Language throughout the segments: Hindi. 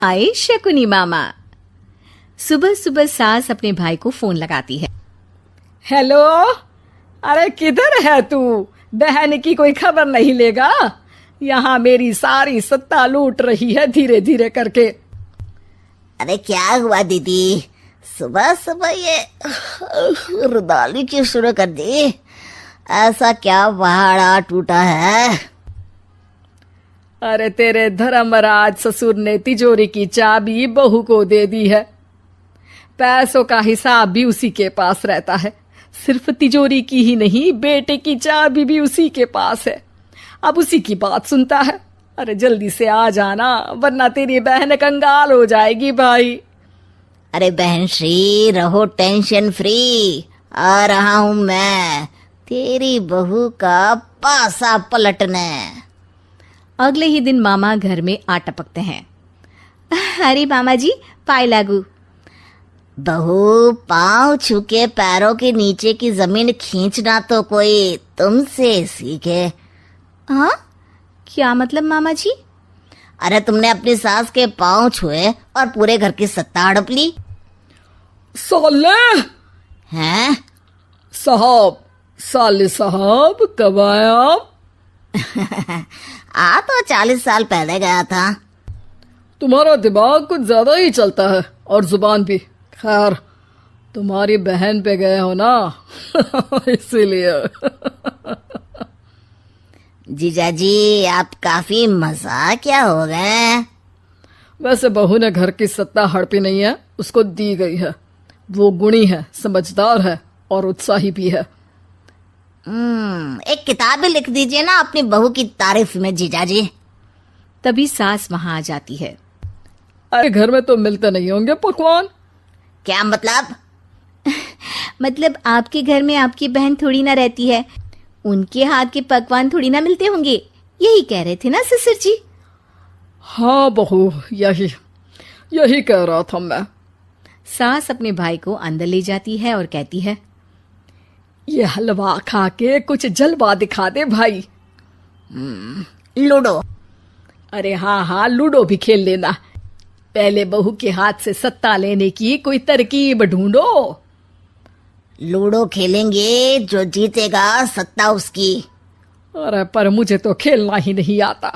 आए शकुनी मामा। सुबह सुबह सास अपने भाई को फोन लगाती है। हेलो, अरे किधर है तू? बहन की कोई खबर नहीं लेगा? यहाँ मेरी सारी सत्ता लूट रही है धीरे धीरे करके। अरे क्या हुआ दीदी, सुबह सुबह ये रुदाली क्यों शुरू कर दी? ऐसा क्या पहाड़ा टूटा है? अरे तेरे धर्मराज ससुर ने तिजोरी की चाबी बहू को दे दी है। पैसों का हिसाब भी उसी के पास रहता है। सिर्फ तिजोरी की ही नहीं, बेटे की चाबी भी उसी के पास है। अब उसी की बात सुनता है। अरे जल्दी से आ जाना, वरना तेरी बहन कंगाल हो जाएगी भाई। अरे बहन श्री, रहो टेंशन फ्री, आ रहा हूं मैं तेरी बहू का पासा पलटने। अगले ही दिन मामा घर में आ टपकते हैं। अरे मामा जी, पाए लागू। बहू, पाँव छूके पैरों के नीचे की जमीन खींचना तो कोई तुमसे सीखे। हाँ, क्या मतलब मामा जी? अरे तुमने अपनी सास के पाँव छुए और पूरे घर की सत्ता हड़प ली। साले हैं? साले साहब कब आए आप? आ तो 40 साल पहले गया था। तुम्हारा दिमाग कुछ ज्यादा ही चलता है और जुबान भी। खैर, तुम्हारी बहन पे गए हो ना इसीलिए। जीजाजी, आप काफी मजाकिया हो गए। वैसे बहू ने घर की सत्ता हड़पी नहीं है, उसको दी गई है। वो गुणी है, समझदार है और उत्साही भी है। एक किताब भी लिख दीजिए ना अपनी बहू की तारीफ में जीजाजी। तभी सास वहां आ जाती है। अरे घर में तो मिलते नहीं होंगे पकवान? क्या मतलब? मतलब आपके घर में आपकी बहन थोड़ी ना रहती है, उनके हाथ के पकवान थोड़ी ना मिलते होंगे, यही कह रहे थे ना ससुर जी? हाँ बहू, यही कह रहा था मैं। सास अपने भाई को अंदर ले जाती है और कहती है, ये हलवा खा के कुछ जलवा दिखा दे भाई। लूडो? अरे हाँ, लूडो भी खेल लेना। पहले बहू के हाथ से सत्ता लेने की कोई तरकीब ढूंढो। लूडो खेलेंगे, जो जीतेगा सत्ता उसकी। अरे पर मुझे तो खेलना ही नहीं आता।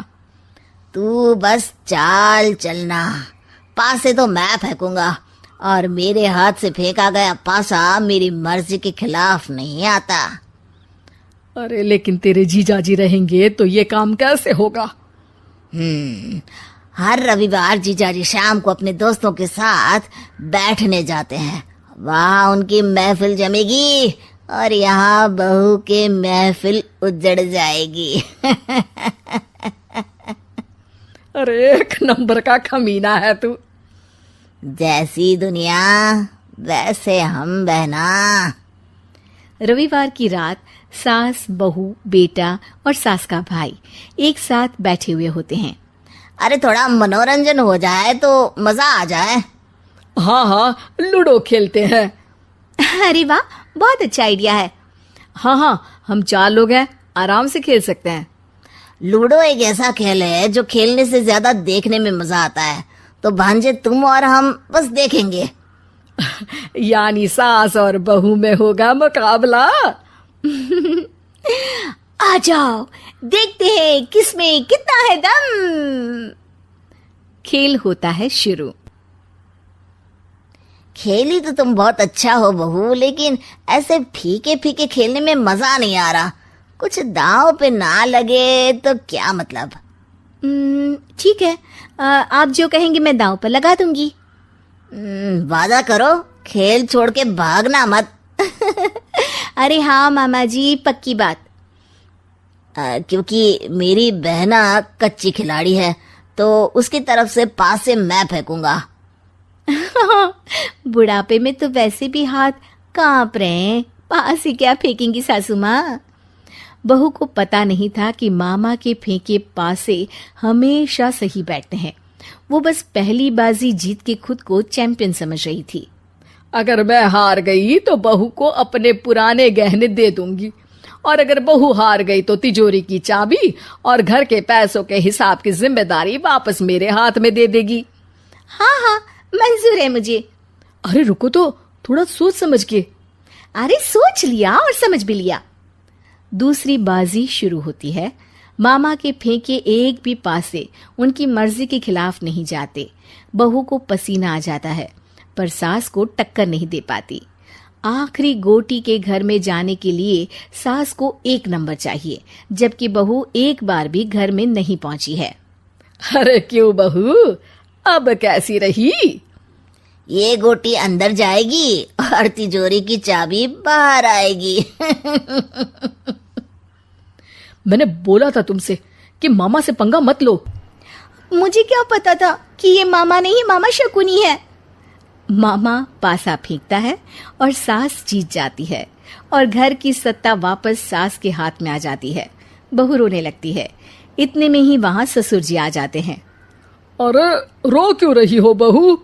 तू बस चाल चलना, पासे तो मैं फेंकूंगा और मेरे हाथ से फेंका गया पासा मेरी मर्जी के खिलाफ नहीं आता। अरे लेकिन तेरे जीजाजी रहेंगे तो ये काम कैसे होगा? हर रविवार जीजाजी शाम को अपने दोस्तों के साथ बैठने जाते हैं। वहाँ उनकी महफिल जमेगी और यहाँ बहू के महफिल उजड़ जाएगी। अरे एक नंबर का कमीना है तू। जैसी दुनिया वैसे हम बहना। रविवार की रात सास, बहू, बेटा और सास का भाई एक साथ बैठे हुए होते हैं। अरे थोड़ा मनोरंजन हो जाए तो मजा आ जाए। हाँ, लूडो खेलते हैं। अरे वाह, बहुत अच्छा आइडिया है। हाँ, हम 4 लोग हैं, आराम से खेल सकते हैं। लूडो एक ऐसा खेल है जो खेलने से ज्यादा देखने में मजा आता है। तो भांजे तुम और हम बस देखेंगे। यानी सास और बहू में होगा मुकाबला। आ जाओ, देखते हैं किसमें कितना है दम। खेल होता है शुरू। खेली तो तुम बहुत अच्छा हो बहू, लेकिन ऐसे फीके फीके खेलने में मजा नहीं आ रहा। कुछ दांव पे ना लगे तो क्या मतलब? ठीक है, आप जो कहेंगे मैं दांव पर लगा दूंगी। वादा करो, खेल छोड़ के भागना मत। अरे हाँ मामा जी, पक्की बात। क्योंकि मेरी बहना कच्ची खिलाड़ी है, तो उसकी तरफ से पास से मैं फेंकूंगा। बुढ़ापे में तो वैसे भी हाथ कांप रहे हैं, पास ही क्या फेंकेंगी सासू माँ। बहू को पता नहीं था कि मामा के फेंके पासे हमेशा सही बैठते हैं। वो बस पहली बाजी जीत के खुद को चैंपियन समझ रही थी। अगर मैं हार गई तो बहू को अपने पुराने गहने दे दूंगी, और अगर बहू हार गई तो तिजोरी की चाबी और घर के पैसों के हिसाब की जिम्मेदारी वापस मेरे हाथ में दे देगी। हाँ हाँ, मंजूर है मुझे। अरे रुको तो, थोड़ा सोच समझ के। अरे सोच लिया और समझ भी लिया। दूसरी बाजी शुरू होती है। मामा के फेंके एक भी पासे उनकी मर्जी के खिलाफ नहीं जाते। बहू को पसीना आ जाता है, पर सास को टक्कर नहीं दे पाती। आखिरी गोटी के घर में जाने के लिए सास को 1 नंबर चाहिए, जबकि बहू एक बार भी घर में नहीं पहुंची है। अरे क्यों बहू, अब कैसी रही? ये गोटी अंदर जाएगी और तिजोरी की चाबी बाहर आएगी। मैंने बोला था तुमसे कि मामा से पंगा मत लो। मुझे क्या पता था कि ये मामा नहीं, मामा शकुनी है। मामा पासा फेंकता है और सास जीत जाती है और घर की सत्ता वापस सास के हाथ में आ जाती है। बहू रोने लगती है। इतने में ही वहां ससुर जी आ जाते हैं। अरे रो क्यों रही हो बहू?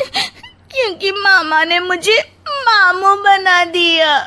क्योंकि मामा ने मुझे मामू बना दिया।